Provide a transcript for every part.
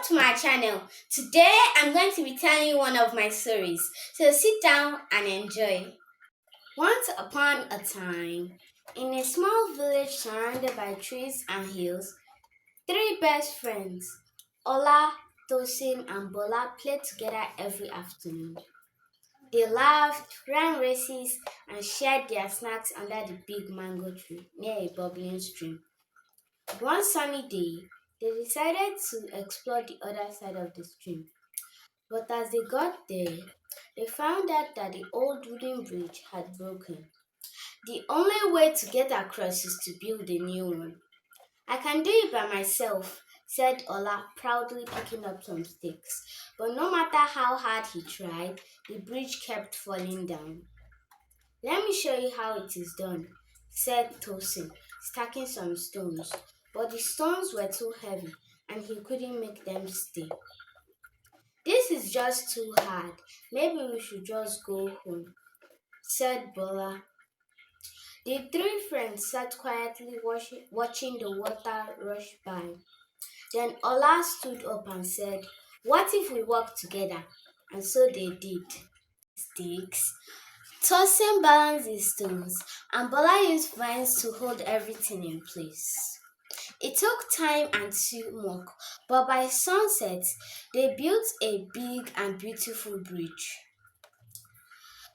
to my channel. Today I'm going to be telling you one of my stories. So sit down and enjoy. Once upon a time, in a small village surrounded by trees and hills, three best friends, Ola, Tosin, and Bola, played together every afternoon. They laughed, ran races, and shared their snacks under the big mango tree near a bubbling stream. One sunny day, they decided to explore the other side of the stream. But as they got there, they found out that the old wooden bridge had broken. The only way to get across is to build a new one. I can do it by myself, said Ola, proudly picking up some sticks. But no matter how hard he tried, the bridge kept falling down. Let me show you how it is done, said Tosin, stacking some stones. But the stones were too heavy and he couldn't make them stay. This is just too hard. Maybe we should just go home, said Bola. The three friends sat quietly watching the water rush by. Then Ola stood up and said, "What if we work together?" And so they did. Sticks. Tosin balanced the stones, and Bola used vines to hold everything in place. It took time and teamwork, but by sunset, they built a big and beautiful bridge.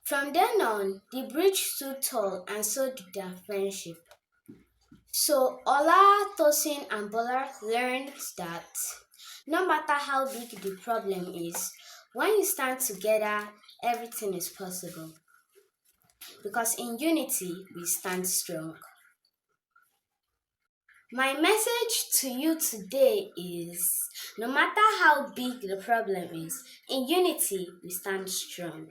From then on, the bridge stood tall, and so did their friendship. So Ola, Tosin, and Bola learned that no matter how big the problem is, when you stand together, everything is possible. Because in unity, we stand strong. My message to you today is no matter how big the problem is, in unity, we stand strong.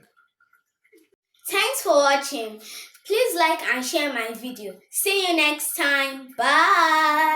Thanks for watching. Please like and share my video. See you next time. Bye.